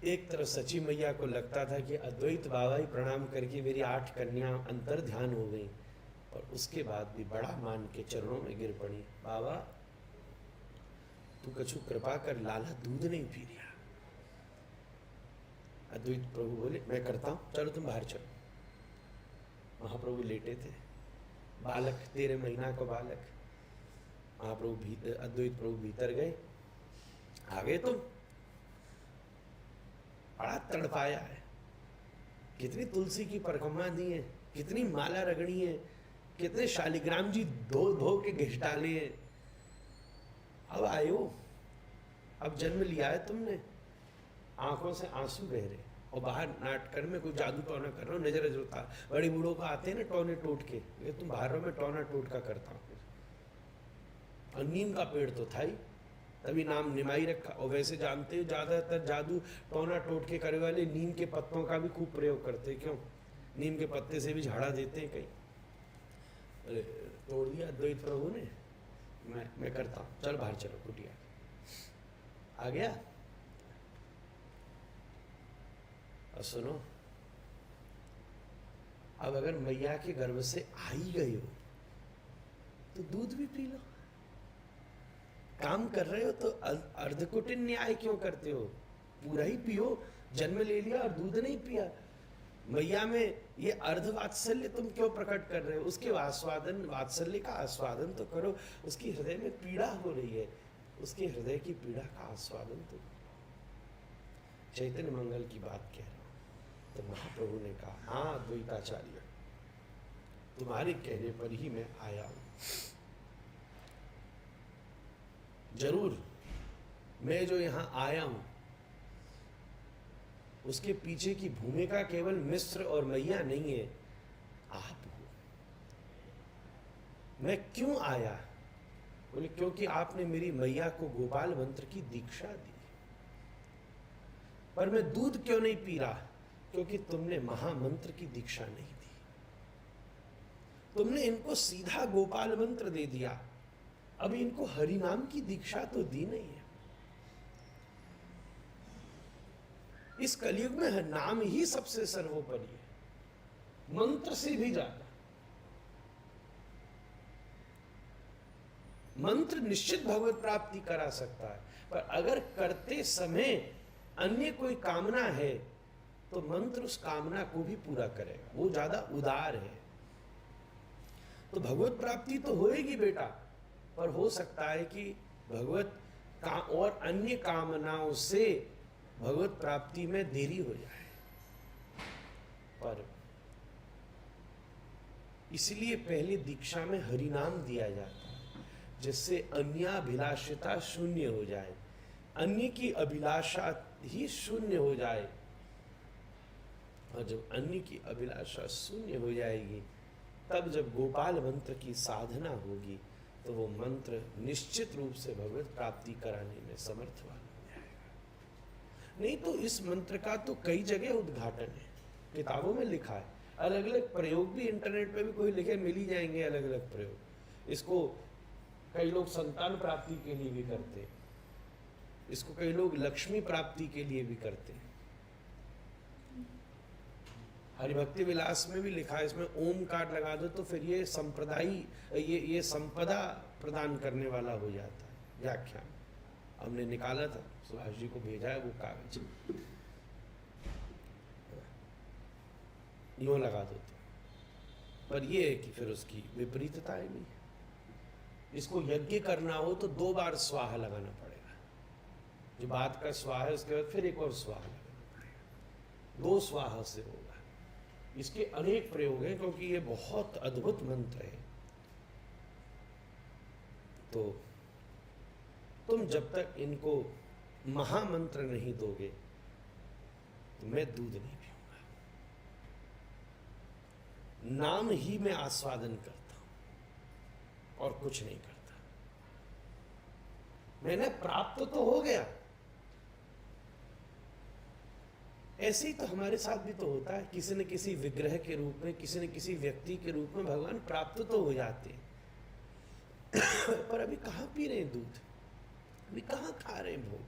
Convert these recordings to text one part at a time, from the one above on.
एक तरफ सची मैया को लगता था कि अद्वैत बाबा ही प्रणाम करके मेरी 8 कन्या अंतर ध्यान हो गई, और उसके बाद भी बड़ा मान के चरणों में गिर पड़ी, बाबा तू कछु कृपा कर, लाला दूध नहीं पी रहा। अद्वैत प्रभु बोले मैं करता हूं, चलो तुम बाहर चलो। महाप्रभु लेटे थे, बालक 13 महीना को बालक। महाप्रभु भीतर, अद्वैत प्रभु भीतर गए, आ गए तुम, बड़ा तड़पाया है, कितनी तुलसी की परिक्रमा दी है, कितनी माला रगड़ी है, कितने शालिग्राम जी धो धो के घिस डाले हैं, अब आयो, अब जन्म लिया है तुमने। आंखों से आंसू बह रहे, और बाहर नाटकर में कोई जादू टोना कर रहा हो, नजर होता। बड़े बूढ़ों को आते हैं ना टोने टोट के, ये तुम बाहर में टोना टोट का करता हूँ। और नीम का पेड़ तो था ही, तभी नाम निमाई रखा। और वैसे जानते हो ज्यादातर जादू टोना टोट के करे वाले नीम के पत्तों का भी खूब प्रयोग करते। क्यों? नीम के पत्ते से भी झाड़ा देते हैं कई। अरे तोड़ दिया अद्वैत प्रभु ने, मैं करता हूँ, चल बाहर चलो, कुटिया आ गया। और सुनो, अब अगर मैया के गर्भ से आ ही गए हो तो दूध भी पी लो। काम कर रहे हो तो अर्धकुटिन न्याय क्यों करते हो? पूरा ही पियो। जन्म ले लिया और दूध नहीं पिया, मैया में ये अर्धवात्सल्य तुम क्यों प्रकट कर रहे हो? उसके आस्वादन, वात्सल्य का आस्वादन तो करो। उसकी हृदय में पीड़ा हो रही है, उसके हृदय की पीड़ा का आस्वादन तो। चैतन्य मंगल की बात कह रहा हूं। तो महाप्रभु ने कहा, हाँ द्वैताचार्य, तुम्हारे कहने पर ही मैं आया हूं। जरूर मैं जो यहां आया हूं उसके पीछे की भूमिका केवल मिस्र और मैया नहीं है, आप हो। मैं क्यों आया? बोले क्योंकि आपने मेरी मैया को गोपाल मंत्र की दीक्षा दी। पर मैं दूध क्यों नहीं पी रहा? क्योंकि तुमने महामंत्र की दीक्षा नहीं दी। तुमने इनको सीधा गोपाल मंत्र दे दिया, अभी इनको हरि नाम की दीक्षा तो दी नहीं है। इस कलयुग में नाम ही सबसे सर्वोपरि है, मंत्र से भी ज्यादा। मंत्र निश्चित भगवत प्राप्ति करा सकता है, पर अगर करते समय अन्य कोई कामना है तो मंत्र उस कामना को भी पूरा करेगा, वो ज्यादा उदार है। तो भगवत प्राप्ति तो होएगी बेटा, पर हो सकता है कि भगवत का और अन्य कामनाओं से भगवत प्राप्ति में देरी हो जाए। पर इसलिए पहले दीक्षा में हरि नाम दिया जाता है, जिससे अन्याभिलाषिता शून्य हो जाए, अन्य की अभिलाषा ही शून्य हो जाए। और जब अन्य की अभिलाषा शून्य हो जाएगी, तब जब गोपाल मंत्र की साधना होगी तो वो मंत्र निश्चित रूप से भगवत प्राप्ति कराने में समर्थ वाला हो जाएगा। नहीं तो इस मंत्र का तो कई जगह उद्घाटन है, किताबों में लिखा है, अलग अलग प्रयोग भी इंटरनेट पे भी कोई लिखे मिल ही जाएंगे, अलग अलग प्रयोग। इसको कई लोग संतान प्राप्ति के लिए भी करते हैं, इसको कई लोग लक्ष्मी प्राप्ति के लिए भी करते हैं। हरिभक्ति विलास में भी लिखा है, इसमें ओमकार लगा दो तो फिर ये संप्रदायी, ये संपदा प्रदान करने वाला हो जाता है। व्याख्यान हमने निकाला था, सुभाष जी को भेजा है वो कागज, यूं लगा दो तो। पर ये है कि फिर उसकी विपरीतताएं भी है। इसको यज्ञ करना हो तो 2 बार स्वाहा लगाना पड़ेगा, जो बात का स्वाहा है उसके बाद फिर एक और स्वाहा लगाना पड़ेगा, 2 स्वाहा से होगा। इसके अनेक प्रयोग हैं, क्योंकि ये बहुत अद्भुत मंत्र है। तो तुम जब तक इनको महामंत्र नहीं दोगे तो मैं दूध नहीं पीऊंगा। नाम ही मैं आस्वादन करता हूं और कुछ नहीं करता। मैंने प्राप्त तो हो गया, ऐसे ही तो हमारे साथ भी तो होता है, किसी न किसी विग्रह के रूप में, किसी न किसी व्यक्ति के रूप में भगवान प्राप्त तो हो जाते हैं। पर अभी कहाँ पी रहे हैं दूध, अभी कहाँ खा रहे हैं भोग।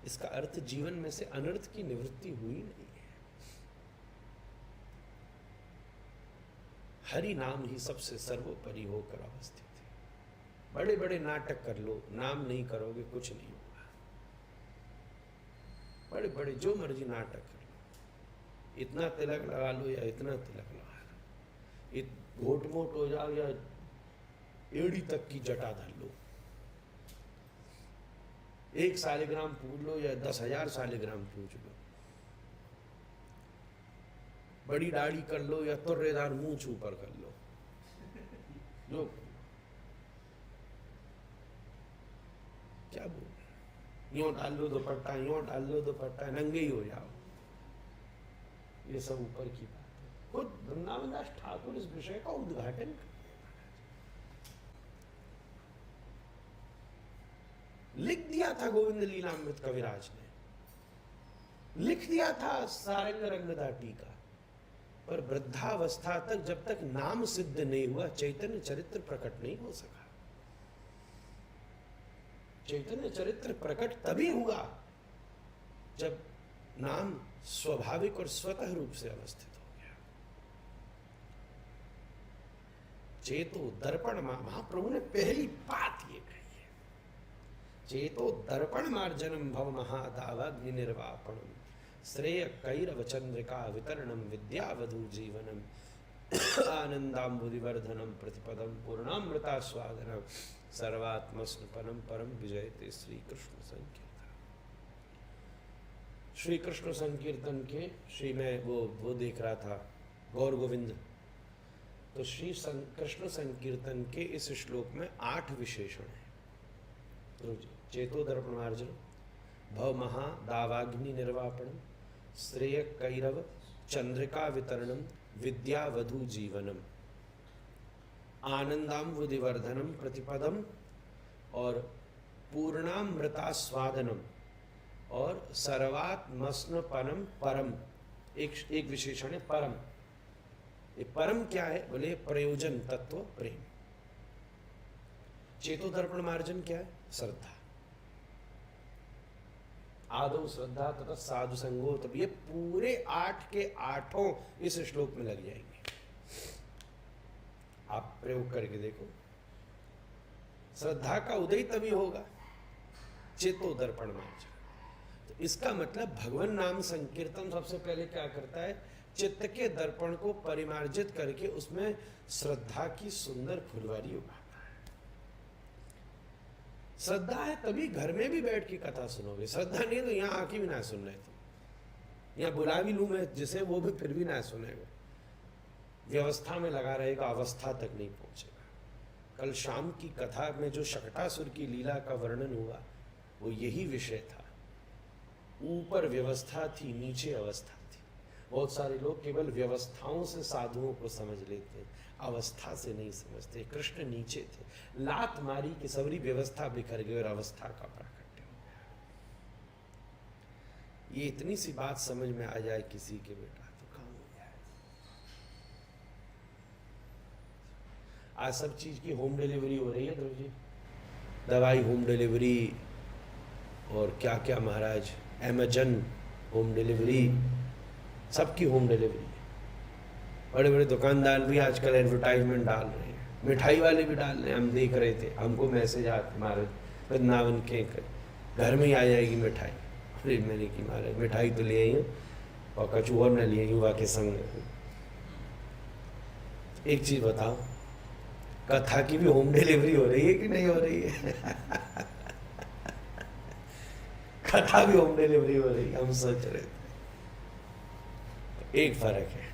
इसका अर्थ जीवन में से अनर्थ की निवृत्ति हुई नहीं है। हरि नाम ही सबसे सर्वोपरि होकर अवस्थित है। बड़े बड़े नाटक कर लो, नाम नहीं करोगे कुछ नहीं होगा। बड़े बड़े जो मर्जी नाटक कर लो, इतना तिलक लगा लो या इतना तिलक लगा लो, घोट मोट हो जाओ या एड़ी तक की जटा धर लो, 1 सालिग्राम पूज लो या 10,000 सालिग्राम पूज लो, बड़ी दाढ़ी कर लो या तुर्रेदार मूंछ ऊपर कर लो, जो क्या बोल, यूं डाल लो दुपट्टा, यूं डाल लो दुपट्टा, नंगे ही हो जाओ, ये सब ऊपर की बात है। खुद वृंदावन दास ठाकुर इस विषय का उद्घाटन कर, लिख दिया था गोविंद लीलामृत कविराज ने, लिख दिया था सारंग रंगदा टीका, पर वृद्धावस्था तक जब तक नाम सिद्ध नहीं हुआ चैतन्य चरित्र प्रकट नहीं हो सका। चैतन्य चरित्र प्रकट तभी हुआ जब नाम स्वाभाविक और स्वतः रूप से अवस्थित हो गया। चेतो दर्पण, महाप्रभु ने पहली बात ये कही है, चेतो दर्पण मार्जनम भव महादावाग्नि निर्वापणम श्रेय कैरव चंद्रिका वितरणम विद्यावधू जीवनम आनंदाम्बुदिवर्धनम प्रतिपदम पूर्णामृतास्वादनम सर्वात्मस्नपनम परम विजयते श्री कृष्ण संकीर्तन। श्री कृष्ण संकीर्तन के मैं वो देख रहा था गौर गोविंद, तो श्री कृष्ण संकीर्तन के इस श्लोक में 8 विशेषण है। चेतो दर्पणार्जन, भव महा दावाग्नि निर्वापणम, श्रेय कैरव चंद्रिका वितरणम, विद्यावधू जीवनम, आनंदाम्बुदिवर्धनम प्रतिपदम और पूर्णामृतास्वादनम और सर्वात्मस्नपनम परम। एक विशेषण है परम। ये परम क्या है बोले, प्रयोजन तत्व प्रेम। चेतो दर्पण मार्जन क्या है, श्रद्धा। आदौ श्रद्धा तथा साधु संगो, तब ये पूरे 8 के 8 इस श्लोक में लग जाएंगे। आप प्रयोग करके देखो, श्रद्धा का उदय तभी होगा चेतो दर्पण मार्जन। तो इसका मतलब भगवान नाम संकीर्तन सबसे पहले क्या करता है, चित्त के दर्पण को परिमार्जित करके उसमें श्रद्धा की सुंदर फुलवारी उगाता है। श्रद्धा है तभी घर में भी बैठ के कथा सुनोगे, श्रद्धा नहीं तो यहाँ आके भी ना सुन रहे तुम, यहाँ बुला भी लूं मैं जिसे, वो भी फिर भी ना सुनेगा, व्यवस्था में लगा रहेगा, अवस्था तक नहीं पहुंचेगा। कल शाम की कथा में जो शकटासुर की लीला का वर्णन हुआ वो यही विषय था। ऊपर व्यवस्था थी, नीचे अवस्था थी। बहुत सारे लोग केवल व्यवस्थाओं से साधुओं को समझ लेते हैं, अवस्था से नहीं समझते। कृष्ण नीचे थे, लात मारी कि सबरी व्यवस्था बिखर गई और अवस्था का प्राकट्य हो गया। ये इतनी सी बात समझ में आ जाए किसी के बेटा तो काम हो जाए। आज सब चीज की होम डिलीवरी हो रही है ध्रुव जी, दवाई होम डिलीवरी और क्या क्या महाराज, अमेजन होम डिलीवरी, सबकी होम डिलीवरी। बड़े बड़े दुकानदार भी आजकल एडवर्टाइजमेंट डाल रहे हैं, मिठाई वाले भी डाल रहे हैं। हम देख रहे थे, हमको मैसेज आते महाराज वृंदावन के घर में ही आ जाएगी मिठाई। अरे मैंने की महाराज मिठाई तो ले आई हूँ और कचू और न लिए युवा के संग। एक चीज बताओ, कथा की भी होम डिलीवरी हो रही है कि नहीं हो रही है? कथा भी होम डिलीवरी हो रही है, हम सोच रहे थे। एक फर्क है,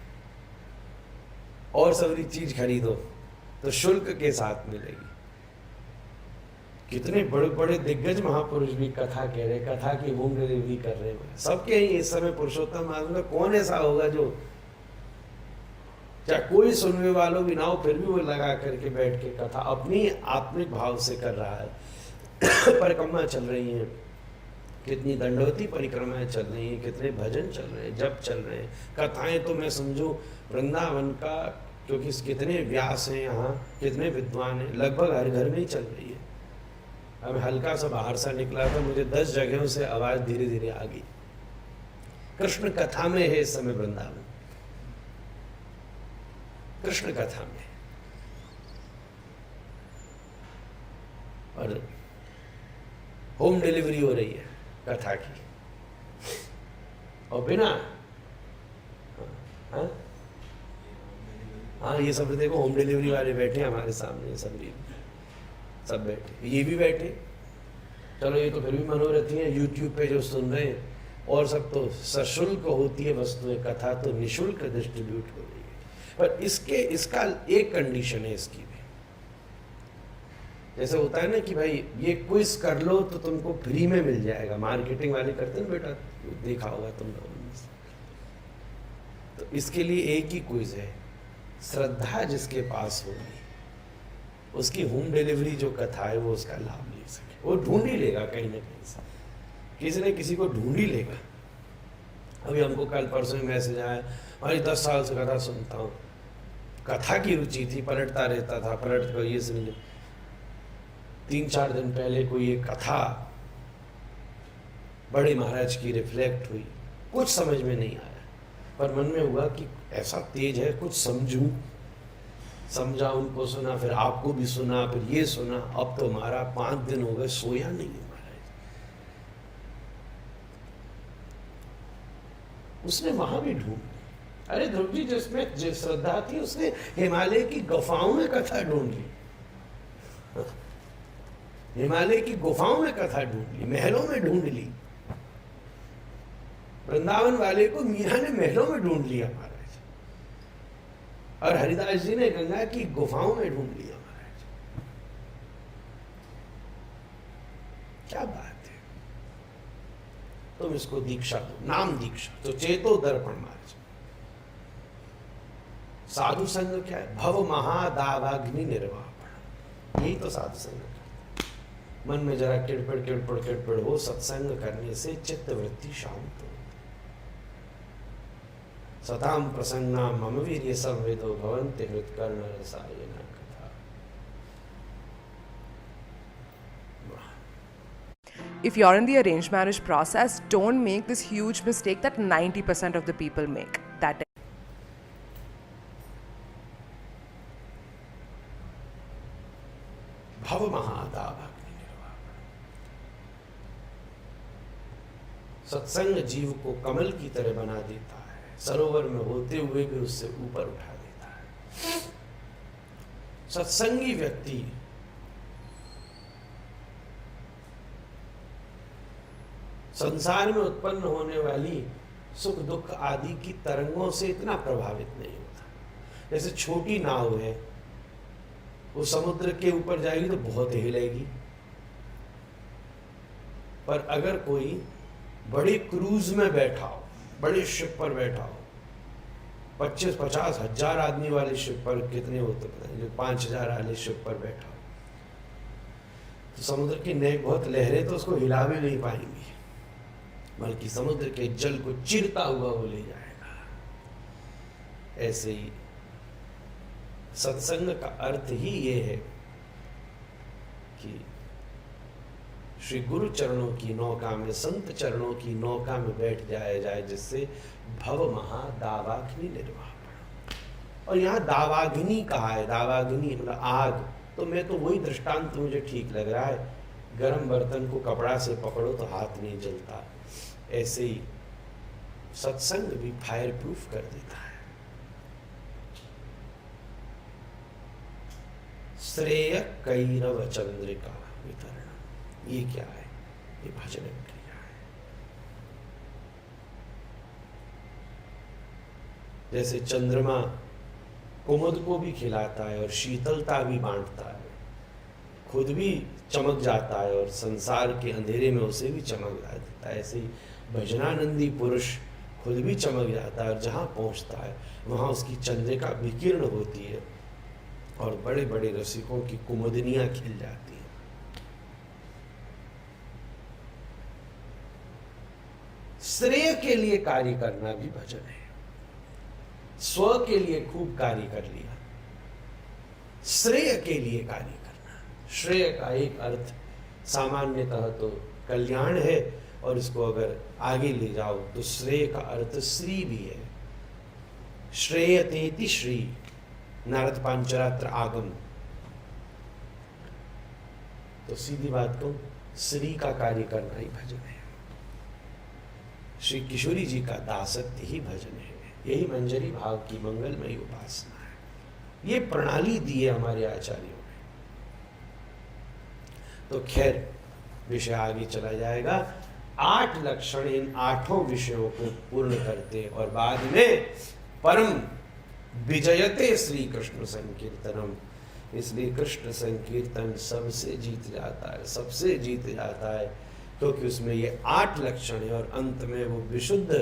और सारी चीज खरीदो तो शुल्क के साथ मिलेगी। कितने बड़े बड़े दिग्गज महापुरुष भी कथा कह रहे, कथा की होम डिलीवरी कर रहे हैं। सबके ही इस समय पुरुषोत्तम मालूम है, कौन ऐसा होगा जो चाहे कोई सुनने वालों भी ना हो फिर भी वो लगा करके बैठ के कथा अपनी आत्मिक भाव से कर रहा है। परिक्रमा चल रही है, कितनी दंडवती परिक्रमाएं चल रही हैं, कितने भजन चल रहे हैं, जप चल रहे हैं, कथाएं तो मैं समझो वृंदावन का, क्योंकि कितने व्यास हैं यहाँ, कितने विद्वान हैं, लगभग हर घर में ही चल रही है। अब हल्का सा बाहर सा निकला था, मुझे 10 जगहों से आवाज धीरे धीरे आ गई, कृष्ण कथा में है इस समय वृंदावन, कृष्ण कथा में। और होम डिलीवरी हो रही है कथा की, और बिना हाँ ये सब देखो होम डिलीवरी वाले बैठे हमारे सामने, सब बैठे, ये भी बैठे। चलो ये तो फिर भी मनोरथी है यूट्यूब पे जो सुन रहे हैं, और सब तो सशुल्क होती है वस्तुएं, कथा तो निशुल्क डिस्ट्रीब्यूट हो रही है। पर इसका एक कंडीशन है इसकी भी, जैसे होता है ना कि भाई ये क्विज कर लो तो तुमको फ्री में मिल जाएगा, मार्केटिंग वाले करते हैं बेटा, देखा होगा तुम लोगों ने। तो इसके लिए एक ही क्विज है, श्रद्धा जिसके पास होगी उसकी होम डिलीवरी जो कथा है वो उसका लाभ ले सके, वो ढूंढ ही लेगा कहीं ना कहीं से, किसी न किसी को ढूंढ ही लेगा। अभी हमको कल परसों मैसेज आया, भाई 10 साल से कथा सुनता हूँ, कथा की रुचि थी, पलटता रहता था, पलट कर ये सुनिए। 3-4 दिन पहले कोई एक कथा बड़े महाराज की रिफ्लेक्ट हुई, कुछ समझ में नहीं आया, पर मन में हुआ कि ऐसा तेज है, कुछ समझा, उनको सुना, फिर आपको भी सुना, फिर ये सुना। अब तो हमारा 5 दिन हो गए सोया नहीं है महाराज। उसने वहां भी ढूंढ, अरे ध्रुव जी जिसमें जिस श्रद्धा थी उसने हिमालय की गुफाओं में कथा ढूंढ ली, हिमालय की गुफाओं में कथा ढूंढ ली, महलों में ढूंढ ली। वृंदावन वाले को मीरा ने महलों में ढूंढ लिया महाराज, और हरिदास जी ने गंगा की गुफाओं में ढूंढ लिया महाराज। क्या बात है। तुम इसको दीक्षा दो, नाम दीक्षा, तो चेतो दर्पण महाराज। साधु संग क्या है? भव महादावाग्नि निर्वापण, यही तो साधु संग है। मन में जरा किड़पड़ हो, सत्संग करने से चित्त वृत्ति शांत हो। सताम प्रसन्ना मम वीर्य संवेदो भवन्ति हृत्कर्ण रसायन कथा। If you're in the arranged marriage process, don't make this huge mistake that 90% of the people make. That भव महादावाग्नि निर्वापण। सत्संग जीव को कमल की तरह बना देता है, सरोवर में होते हुए भी उससे ऊपर उठा देता है। सत्संगी व्यक्ति संसार में उत्पन्न होने वाली सुख दुख आदि की तरंगों से इतना प्रभावित नहीं होता। जैसे छोटी नाव है, वो समुद्र के ऊपर जाएगी तो बहुत हिलेगी, पर अगर कोई बड़े क्रूज में बैठा हो, बड़े शिप पर बैठा हो, 25-50 हजार आदमी वाले शिप पर कितने होते पता नहीं, जो 5000 वाले शिप पर बैठा हो, तो समुद्र की नेक बहुत लहरें तो उसको हिला भी नहीं पाएंगी, बल्कि समुद्र के जल को चिरता हुआ वो ले जाएगा। ऐसे ही सत्संग का अर्थ ही ये है कि श्री गुरु चरणों की नौका में, संत चरणों की नौका में बैठ जाया जाए, जिससे भव महा दावाग्नि निर्वापण। और यहाँ दावाग्नि कहा है, दावाग्नि मतलब आग, तो मैं तो वही दृष्टांत मुझे ठीक लग रहा है, गर्म बर्तन को कपड़ा से पकड़ो तो हाथ नहीं जलता, ऐसे ही सत्संग भी फायर प्रूफ कर देता है। श्रेय कैरव चंद्रिका वितरण, ये क्या है? ये भजन क्रिया है। जैसे चंद्रमा कुमुद को भी खिलाता है और शीतलता भी बांटता है, खुद भी चमक जाता है और संसार के अंधेरे में उसे भी चमक ला देता है। ऐसे ही भजनानंदी पुरुष खुद भी चमक जाता है और जहाँ पहुँचता है वहाँ उसकी चंद्रिका विकीर्ण होती है और बड़े बड़े रसिकों की कुमुदनियाँ खिल जाती हैं। श्रेय के लिए कार्य करना भी भजन है। स्व के लिए खूब कार्य कर लिया, श्रेय के लिए कार्य करना। श्रेय का एक अर्थ सामान्यतः तो कल्याण है, और इसको अगर आगे ले जाओ तो श्रेय का अर्थ श्री भी है। श्रेयतेति श्री, नारद पांचरात्र आगम। तो सीधी बात कहूं, श्री का कार्य करना ही भजन है। श्री किशोरी जी का दासत्व ही भजन है। यही मंजरी भाव की मंगलमयी उपासना है। ये प्रणाली दी है हमारे आचार्यों ने। तो खैर विषय आगे चला जाएगा। 8 लक्षण इन 8 विषयों को पूर्ण करते और बाद में परम विजयते श्री कृष्ण संकीर्तनम। इसलिए कृष्ण संकीर्तन सबसे जीत जाता है, सबसे जीत जाता है, क्योंकि उसमें ये 8 लक्षण है और अंत में वो विशुद्ध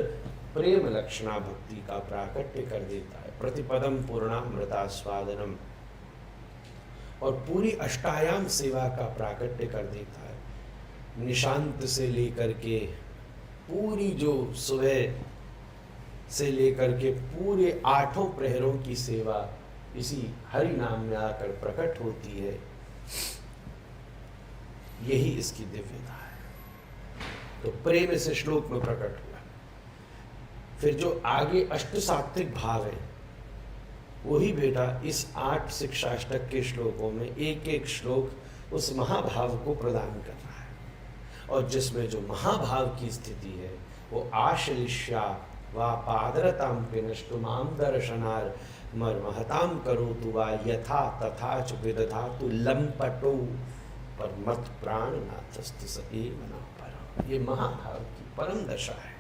प्रेम लक्षणा भक्ति का प्राकट्य कर देता है। प्रतिपदम पूर्णामृतास्वादनम, और पूरी अष्टायाम सेवा का प्राकट्य कर देता है। निशांत से लेकर के पूरी जो सुबह से लेकर के पूरे 8 प्रहरों की सेवा इसी हरि नाम में आकर प्रकट होती है। यही इसकी दिव्यता है। तो प्रेम से श्लोक में प्रकट हुआ। फिर जो आगे अष्ट सात्विक भाव है, वही बेटा इस 8 शिक्षाष्टक के श्लोकों में एक एक श्लोक उस महाभाव को प्रदान कर रहा है। और जिसमें जो महाभाव की स्थिति है वो आश्लिष्या वा पादरताम पिनष्टुमाम दर्शनार मर्महताम करोतु वा यथा तथा च विदधातु लंपटो पर मत प्राणनाथस्तु स एव न परः। ये महाभाव की परम दशा है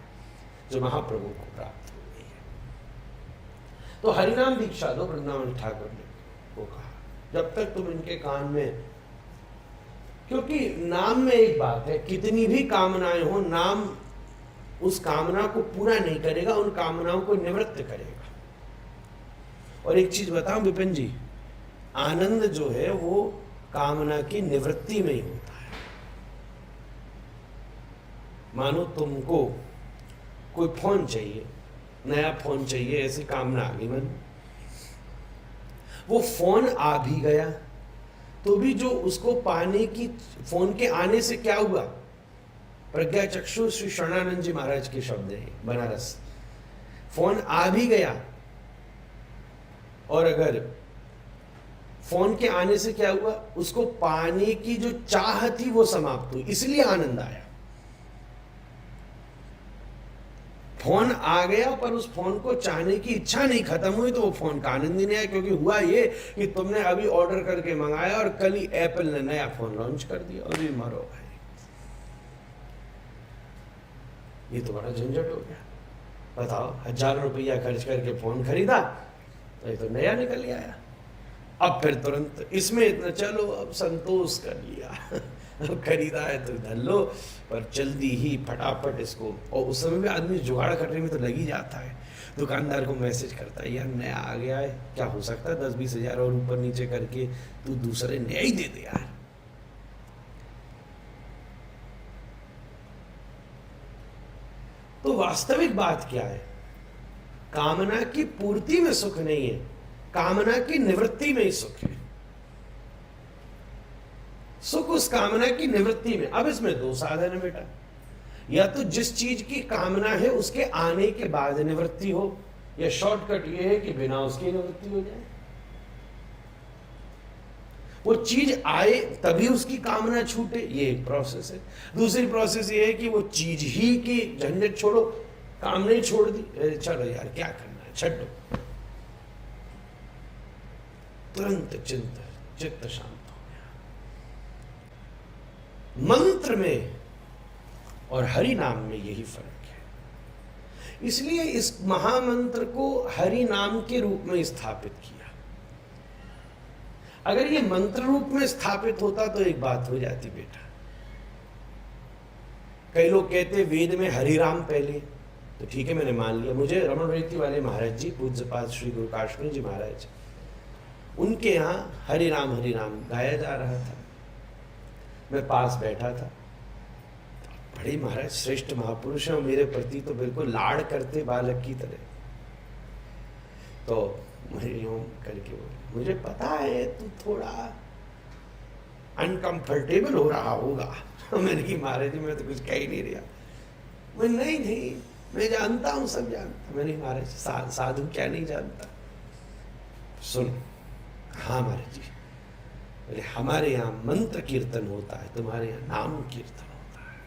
जो महाप्रभु को प्राप्त हो गई है। तो हरिनाम दीक्षा दो, वृंदावन ठाकुर ने वो कहा, जब तक तुम इनके कान में, क्योंकि नाम में एक बात है, कितनी भी कामनाएं हो, नाम उस कामना को पूरा नहीं करेगा, उन कामनाओं को निवृत्त करेगा। और एक चीज बताऊं विपिन जी, आनंद जो है वो कामना की निवृत्ति में ही होता है। मानो तुमको कोई फोन चाहिए, नया फोन चाहिए, ऐसी कामना आ गई मन, वो फोन आ भी गया तो भी जो उसको पाने की, फोन के आने से क्या हुआ, प्रज्ञा चक्षु श्री शरणानंद जी महाराज के शब्द है बनारस, फोन आ भी गया और अगर फोन के आने से क्या हुआ, उसको पाने की जो चाह थी वो समाप्त हुई, इसलिए आनंद आया। फोन आ गया पर उस फोन को चाहने की इच्छा नहीं खत्म हुई तो वो फोन का आनंद ही नहीं आया, क्योंकि हुआ ये कि तुमने अभी ऑर्डर करके मंगाया और कल ही एप्पल ने नया फोन लॉन्च कर दिया और भी मरो भाई। ये तो बड़ा झंझट हो गया। बताओ, 1000 रुपया खर्च करके फोन खरीदा तो ये तो नया निकल ही आया। अब फिर तुरंत इसमें इतना, चलो अब संतोष कर लिया अब खरीदा है तो धर लो, पर जल्दी ही फटाफट इसको, और उस समय भी आदमी जुगाड़ करने में तो लगी जाता है। दुकानदार को मैसेज करता है, यार नया आ गया है, क्या हो सकता है 10-20 हज़ार और ऊपर नीचे करके तू दूसरे नया ही दे दे यार। तो वास्तविक बात क्या है, कामना की पूर्ति में सुख नहीं है, कामना की निवृत्ति में ही सुख है। सुख उस कामना की निवृत्ति में। अब इसमें 2 साधन है बेटा, या तो जिस चीज की कामना है उसके आने के बाद निवृत्ति हो, या शॉर्टकट ये है कि बिना उसकी निवृत्ति हो जाए। वो चीज आए तभी उसकी कामना छूटे, ये एक प्रोसेस है। दूसरी प्रोसेस ये है कि वो चीज ही की झंझट छोड़ो, कामना ही छोड़ दी, चलो यार क्या करना है, छड्डो, तुरंत चित्त शांत हो गया। मंत्र में और हरि नाम में यही फर्क है। इसलिए इस महामंत्र को हरि नाम के रूप में स्थापित किया। अगर ये मंत्र रूप में स्थापित होता तो एक बात हो जाती बेटा। कई लोग कहते वेद में हरि राम पहले, तो ठीक है मैंने मान लिया। मुझे रमण रेती वाले महाराज जी, पूज्यपाद श्री गुरु काश्मीर जी महाराज, उनके यहाँ हरि राम गाया जा रहा था, मैं पास बैठा था। बड़े महाराज श्रेष्ठ महापुरुष हैं, मेरे प्रति तो बिल्कुल लाड़ करते बालक की तरह। तो मैं यूं करके बोले, मुझे पता है तू थोड़ा अनकंफर्टेबल हो रहा होगा। मैंने कहा महाराज जी मैं तो कुछ कह ही नहीं रहा। मैं नहीं मैं जानता हूं, सब जानता। मैंने महाराज साधु क्या नहीं जानता। सुन, हाँ महाराज जी, बोले हमारे यहाँ मंत्र कीर्तन होता है, तुम्हारे यहाँ नाम कीर्तन होता है।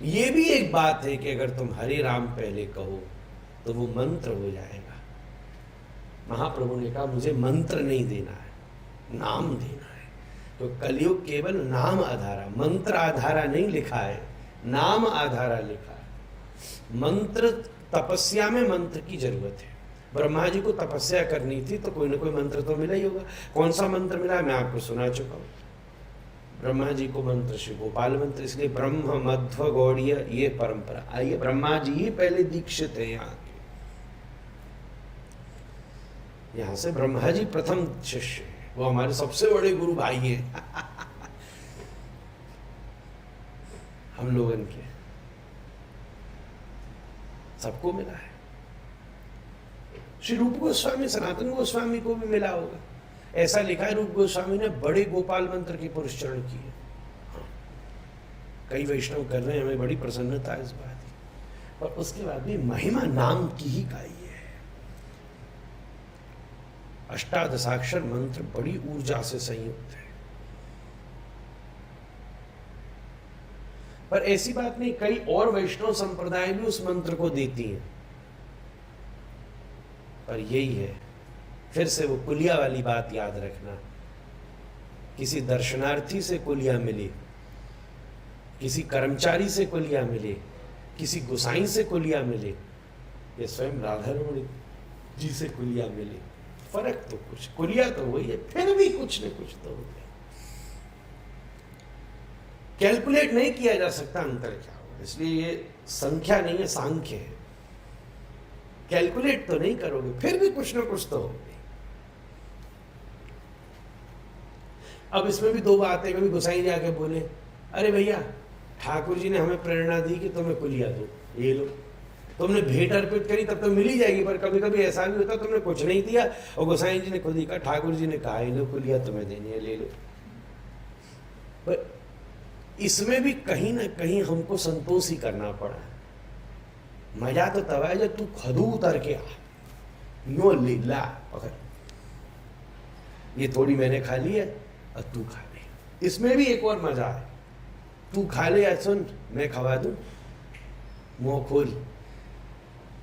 ये भी एक बात है कि अगर तुम हरे राम पहले कहो तो वो मंत्र हो जाएगा। महाप्रभु ने कहा मुझे मंत्र नहीं देना है, नाम देना है। तो कलयुग केवल नाम आधारा, मंत्र आधारा नहीं लिखा है, नाम आधारा लिखा है। मंत्र, तपस्या में मंत्र की जरूरत है। ब्रह्मा जी को तपस्या करनी थी तो कोई ना कोई मंत्र तो मिला ही होगा। कौन सा मंत्र मिला मैं आपको सुना चुका हूं। ब्रह्मा जी को मंत्र श्री गोपाल मंत्र, इसलिए ब्रह्म मध्व गौड़ीय ये परंपरा आई है। ब्रह्मा जी ही पहले दीक्षित है यहाँ के, यहाँ से ब्रह्मा जी प्रथम शिष्य है, वो हमारे सबसे बड़े गुरु भाई हैं। हम लोगन के सबको मिला है। श्री रूप गोस्वामी सनातन गोस्वामी को भी मिला होगा। ऐसा लिखा है रूप गोस्वामी ने बड़े गोपाल मंत्र के पुरस्चरण किए। कई वैष्णव कर रहे हैं, हमें बड़ी प्रसन्नता है इस बात की। और उसके बाद भी महिमा नाम की ही गाई है। अष्टादशाक्षर मंत्र बड़ी ऊर्जा से संयुक्त है। पर ऐसी बात नहीं, कई और वैष्णव संप्रदाय भी उस मंत्र को देती हैं। पर यही है, फिर से वो कुलिया वाली बात याद रखना। किसी दर्शनार्थी से कुलिया मिले, किसी कर्मचारी से कुलिया मिले, किसी गुसाई से कुलिया मिले, ये स्वयं राधा रमण जी से कुलिया मिले, फर्क तो कुछ, कुलिया तो वही है, फिर भी कुछ न कुछ तो होता है। कैलकुलेट नहीं किया जा सकता अंतर क्या होगा, इसलिए ये संख्या नहीं है, सांख्य है। कैलकुलेट तो नहीं करोगे, फिर भी कुछ ना कुछ तो होगा। अब इसमें भी दो बातें, कभी गोसाई जी आके बोले अरे भैया ठाकुर जी ने हमें प्रेरणा दी कि तुम्हें कुलिया दो, ये लो। तुमने भेंट अर्पित करी तब तो मिल ही जाएगी, पर कभी कभी ऐसा भी होता तुमने कुछ नहीं दिया और गोसाई जी ने खुद ही कहा ठाकुर जी ने कहा लो कुलिया तुम्हें देनी है, ले लो। पर इसमें भी कहीं ना कहीं हमको संतोष ही करना पड़ा। मजा तो तब है जब तू खुद उतर के आ, नो ले ला पकड़, ये थोड़ी मैंने खा ली है और तू खा ले। इसमें भी एक और मजा है, तू खा ले या सुन मैं खवा दूं, मुंह खोल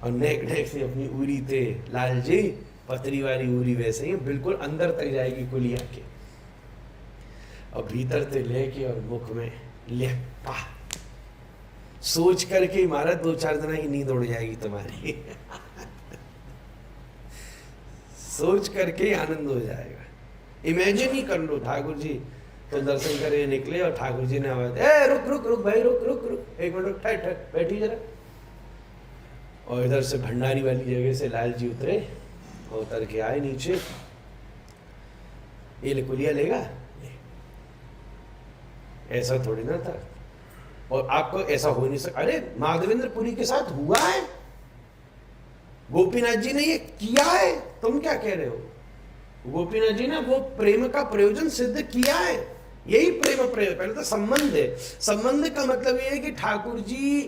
और नेक नेक से अपनी उरी थे लाल जी, पतरी वाली उरी वैसे ही बिल्कुल अंदर तक जाएगी कुलिया के, और भीतर से लेके और मुख में ले पा, सोच करके इमारत 2-4 दिनों की नींद उड़ जाएगी तुम्हारी। सोच करके आनंद हो जाएगा। इमेजिन ही कर लो, ठाकुर जी तो दर्शन करके निकले और ठाकुर जी ने आवाज, ए रुक रुक रुक भाई रुक रुक रुक, एक मिनट रुक, ठहर ठहर बैठी जरा। और इधर से भंडारी वाली जगह से लाल जी उतरे और उतर के आए नीचे, ये ले कुलिया लेगा, ऐसा थोड़ी ना था। और आपको ऐसा हो नहीं सकता, अरे माधवेंद्र पुरी के साथ हुआ है, गोपीनाथ जी ने ये किया है, तुम क्या कह रहे हो? गोपीनाथ जी ने वो प्रेम का प्रयोजन सिद्ध किया है, यही प्रेम प्रयोग। पहले तो संबंध है, संबंध का मतलब ये है कि ठाकुर जी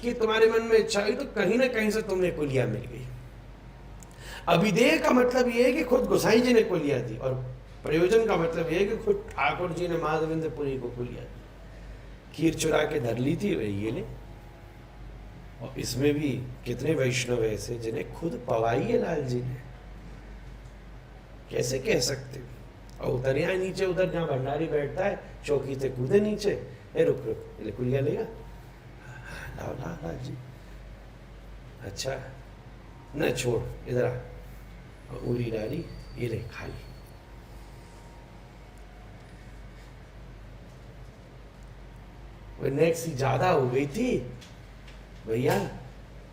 की तुम्हारे मन में इच्छा हुई तो कहीं ना कहीं से तुम्हें कुलिया मिल गई। अभिधेय का मतलब ये है कि खुद गोसाई जी ने कुलिया दी, और प्रयोजन का मतलब ये है कि खुद ठाकुर जी ने माधवेंद्र पुरी को कुलिया दी। खीर चुरा के धर ली थी वही ये ले। और इसमें भी कितने वैष्णव ऐसे जिन्हें खुद पवाई है लाल जी ने, कैसे कह सकते? और उतर यहाँ नीचे, उधर जहाँ भंडारी बैठता है चौकी से कूदे नीचे, ए रुक रुक ले कुलिया लेगा, लाओ ला लाल जी, अच्छा न छोड़ इधर आ, और उरी डाली, ये ले खा ली। वो नेक्स्ट ज्यादा हो गई थी भैया,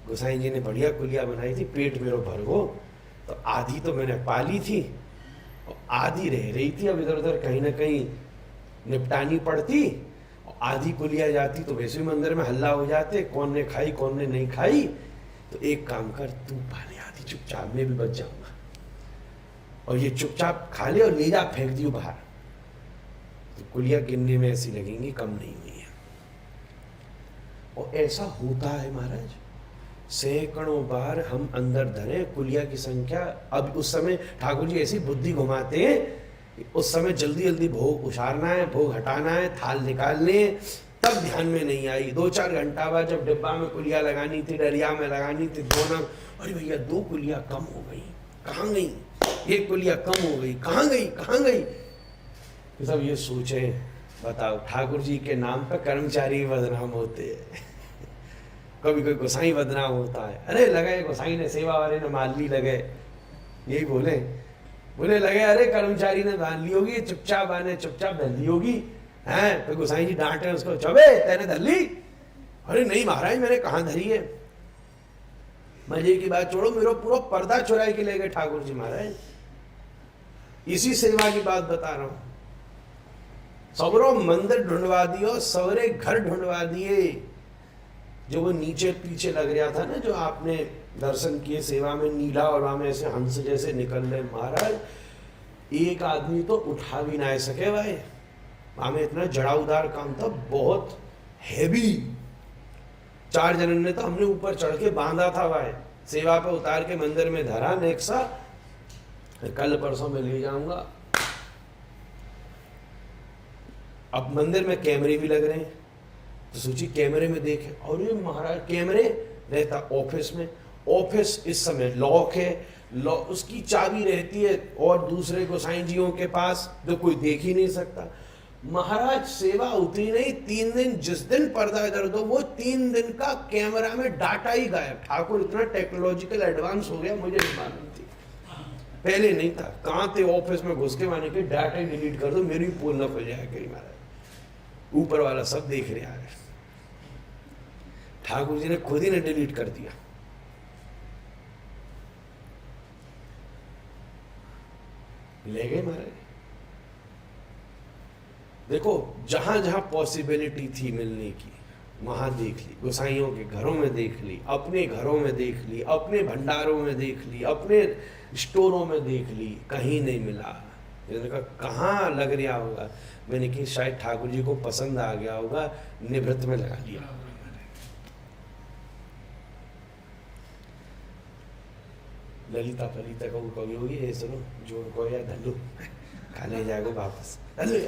गोसाई जी ने बढ़िया कुलिया बनाई थी, पेट मेरो भर गो, तो आधी तो मैंने पाली थी और आधी रह रही थी, अब इधर उधर कहीं ना कहीं निपटानी पड़ती, और आधी कुलिया जाती तो वैसे ही मंदिर में हल्ला हो जाते, कौन ने खाई कौन ने नहीं खाई। तो एक काम कर, तू पाले आधी, चुपचाप, मैं भी बच जाऊंगा। और ये चुपचाप खा ले और ले जा फेंक दियो बाहर, तो कुलिया गिनने में ऐसी लगेंगी कम नहीं हुई है। और ऐसा होता है महाराज, सैकड़ों बार हम अंदर धरे कुलिया की संख्या। अब उस समय ठाकुर जी ऐसी बुद्धि घुमाते हैं, उस समय जल्दी जल्दी भोग उछारना है, भोग हटाना है, थाल निकालने, तब ध्यान में नहीं आई। 2-4 घंटा बाद जब डिब्बा में कुलिया लगानी थी, डरिया में लगानी थी, दोनों, अरे भैया 2 कुलिया कम हो गई, कहाँ गई? 1 कुलिया कम हो गई, कहाँ गई, कहाँ गई? तो सब ये सोचे, बताओ ठाकुर जी के नाम पर कर्मचारी बदनाम होते हैं। कभी कोई गोसाई बदनाम होता है, अरे लगे गोसाई ने, सेवा वाले ने मान ली, लगे यही बोले लगे अरे कर्मचारी ने मान ली होगी, चुपचाप आने, चुपचाप धर ली होगी हैं। तो गोसाई जी डांटे उसको, चौबे तेने धर ली? अरे नहीं महाराज मैंने कहाँ धरी है। मजे की बात छोड़ो, मेरा पूरा पर्दा चुराए के ले गए ठाकुर जी महाराज। इसी सेवा की बात बता रहा हूं। सबरो मंदिर ढूंढवा दियो, सवरे घर ढूंढवा दिए। जो वो नीचे पीछे लग रहा था ना, जो आपने दर्शन किए सेवा में, नीला और वहां में ऐसे हंस जैसे निकल रहे महाराज, एक आदमी तो उठा भी ना सके भाई। वहां में इतना जड़ाउदार काम था, बहुत हैवी। 4 जनन ने तो हमने ऊपर चढ़ के बांधा था भाई, सेवा पे उतार के मंदिर में धरा नेक्सा, कल परसों में ले जाऊंगा। अब मंदिर में कैमरे भी लग रहे हैं, तो सोची कैमरे में देखे, और ये महाराज कैमरे रहता ऑफिस में, ऑफिस इस समय लॉक है, उसकी चाबी रहती है और दूसरे गोसाई जियों के पास, जो कोई देख ही नहीं सकता। महाराज सेवा उतरी नहीं, 3 दिन, जिस दिन पर्दा इधर दो वो 3 दिन का कैमरा में डाटा ही गायब। ठाकुर इतना टेक्नोलॉजिकल एडवांस हो गया, मुझे नहीं मालूम थी, पहले नहीं था। कहाँ थे ऑफिस में घुस के माने के डाटा ही डिलीट कर दो, मेरी पोल न खुल जाए कहीं महाराज, ऊपर वाला सब देख रहा है। ठाकुर जी ने खुद ही ने डिलीट कर दिया। ले गए महाराज। देखो जहां जहां पॉसिबिलिटी थी मिलने की, वहां देख ली, गोसाइयों के घरों में देख ली, अपने घरों में देख ली, अपने भंडारों में देख ली, अपने स्टोरों में देख ली, कहीं नहीं मिला। मैंने कहा कहाँ लग रहा होगा? मैंने कहा शायद ठाकुर जी को पसंद आ गया होगा, निवृत्त में लगा दिया। ललिता फलिता को कभी होगी, ये सुनो जोड़ को या धल्लू खाने जाएगा वापस, धल्लू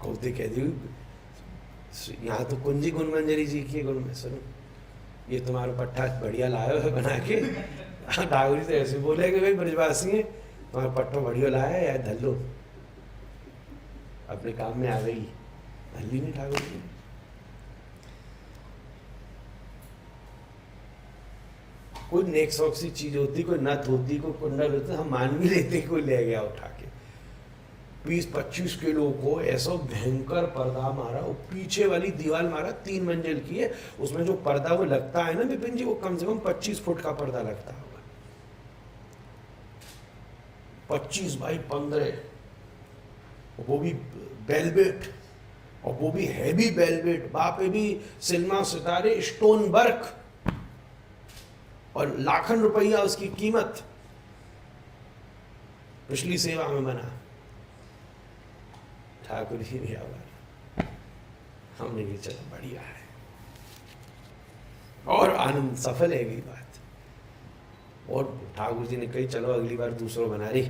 कौते कह दी। यहाँ तो कुंजी गुण मंजरी जी की गुण में, सुनो ये तुम्हारा पट्टा बढ़िया लाया है बना के। ठाकुर जी तो ऐसे बोले कि भाई ब्रजवासी है, तुम्हारा पट्टा बढ़िया लाया है या धल्लो, अपने काम में आ गई। धल्ली नहीं ठाकुर जी। कोई नेक शौक सी चीज होती, कोई नथ होती, कोई कुंडल होती, हम मान भी लेते कोई ले गया उठा के। 20-25 किलो को ऐसा भयंकर पर्दा मारा, वो पीछे वाली दीवार मारा, 3 मंजिल की है, उसमें जो पर्दा वो लगता है ना विपिन जी, वो कम से कम 25 फुट का पर्दा लगता होगा, 25 बाई 15, वो भी वेलवेट, और वो भी हैवी वेलवेट, बापे भी सिनेमा सितारे स्टोन वर्क, और लाखन रुपया उसकी कीमत। पिछली सेवा में बना। ठाकुर जी ने आवाज, हमने भी चलो बढ़िया है, और आनंद सफल है गई बात। और ठाकुर जी ने कही चलो अगली बार दूसरों बना रही,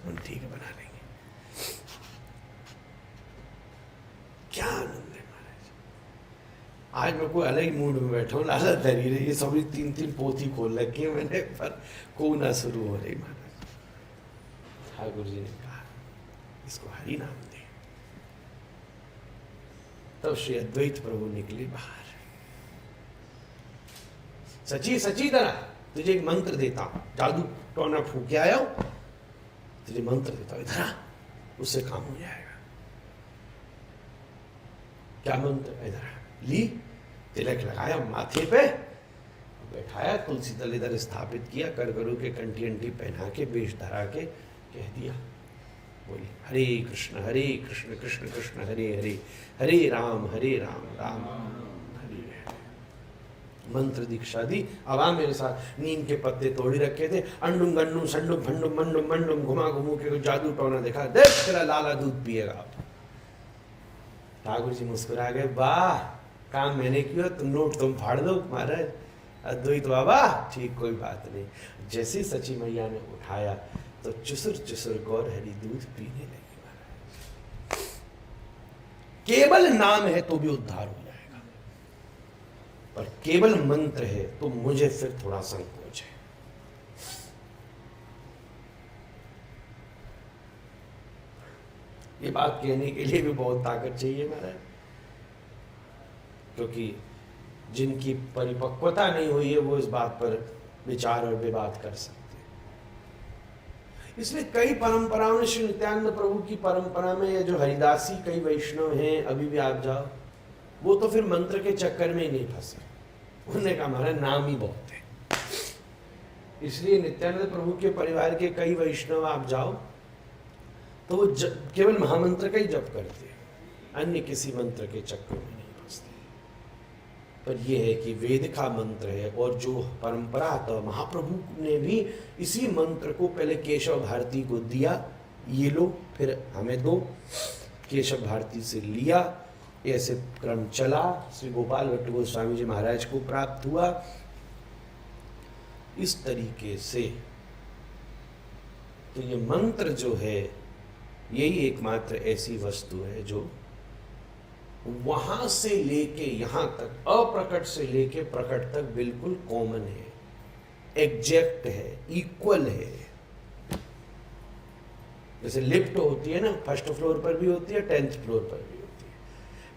हम ठीक है बना लेंगे। क्या आनंद है महाराज। आज मैं कोई अलग मूड में बैठा हूँ, लाला धरी रही, ये सभी 3-3 पोथी खोल रखी है मैंने, पर को ना शुरू हो रही महाराज। ठाकुर जी ने कहा इसको हरि नाम दे। तब श्री अद्वैत प्रभु निकले बाहर। सची सची तरह तुझे एक मंत्र देता हूं, जादू टोना फूक के आया हूं, तुझे मंत्र देता हूं, इधर आ, उससे काम हो जाएगा। क्या मंत्र? इधर आ। ली, तिलक लगाया माथे पे, बैठाया, तुलसी दल इधर स्थापित किया, करगरु के कंठी अंठी पहना के, वेश धरा के कह दिया, बोली हरे कृष्ण कृष्ण कृष्ण हरे हरे, हरे राम राम राम हरे हरे। मंत्र दीक्षा दी। अब आ मेरे साथ, नीम के पत्ते तोड़ी रखे थे, अंडुम गंडुम संडुम फंडुम मंडुम मंडुम घुमा घुमू के कोई जादू टोना दिखा, देख तेरा लाला दूध पिएगा। ठाकुर जी मुस्कुरा गए, वाह काम मैंने किया, तुम नोट तुम फाड़ दो महाराज। अद्वैत बाबा ठीक कोई बात नहीं। जैसे सची मैया ने उठाया तो चुसुर चुसुर गौर हरी दूध पीने लगी महाराज। केवल नाम है तो भी उद्धार हो जाएगा, पर केवल मंत्र है तो मुझे फिर थोड़ा संकोच है। ये बात कहने के लिए भी बहुत ताकत चाहिए महाराज, क्योंकि जिनकी परिपक्वता नहीं हुई है वो इस बात पर विचार और विवाद कर सकते हैं। इसलिए कई परंपराओं ने, श्री नित्यानंद प्रभु की परंपरा में या जो हरिदासी कई वैष्णव हैं, अभी भी आप जाओ, वो तो फिर मंत्र के चक्कर में ही नहीं फंसे। उन्होंने कहा हमारा नाम ही बहुत है। इसलिए नित्यानंद प्रभु के परिवार के कई वैष्णव आप जाओ तो वो केवल महामंत्र का ही जप करते हैं, अन्य किसी मंत्र के चक्कर में नहीं फंसते। पर यह है कि वेद का मंत्र है, और जो परंपरा तो महाप्रभु ने भी इसी मंत्र को पहले केशव भारती को दिया, ये लो फिर हमें दो, केशव भारती से लिया, ऐसे क्रम चला, श्री गोपाल भट्ट गोस्वामी जी महाराज को प्राप्त हुआ। इस तरीके से तो ये मंत्र जो है यही एकमात्र ऐसी वस्तु है जो वहां से लेके यहां तक, अप्रकट से लेके प्रकट तक बिल्कुल कॉमन है, एग्जैक्ट है, इक्वल है। जैसे लिफ्ट होती है ना, फर्स्ट फ्लोर पर भी होती है, 10th फ्लोर पर भी होती है,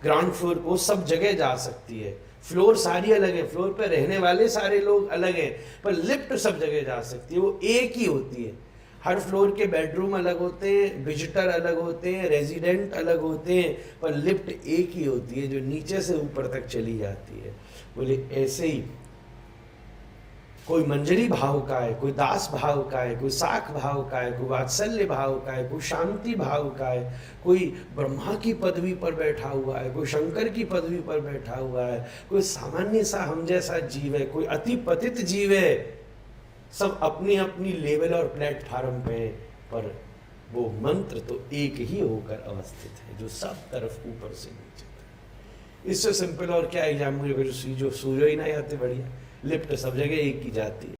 ग्राउंड फ्लोर को सब जगह जा सकती है, फ्लोर सारी अलग है, फ्लोर पर रहने वाले सारे लोग अलग हैं, पर लिफ्ट सब जगह जा सकती है, वो एक ही होती है। हर फ्लोर के बेडरूम अलग होते हैं, विजिटर अलग होते हैं, रेजिडेंट अलग होते हैं, पर लिफ्ट एक ही होती है जो नीचे से ऊपर तक चली जाती है। बोले ऐसे ही कोई मंजरी भाव का है, कोई दास भाव का है, कोई साख भाव का है, कोई वात्सल्य भाव का है, कोई शांति भाव का है, कोई ब्रह्मा की पदवी पर बैठा हुआ है, कोई शंकर की पदवी पर बैठा हुआ है, कोई सामान्य सा हम जैसा जीव है, कोई अति पतित जीव है, सब अपनी अपनी लेवल और प्लेटफॉर्म पे, पर वो मंत्र तो एक ही होकर अवस्थित है जो सब तरफ ऊपर से नीचे तक। इससे सिंपल और क्या एग्जाम्पल, जो सूर्य ही ना आते बढ़िया, लिफ्ट सब जगह एक ही जाती है।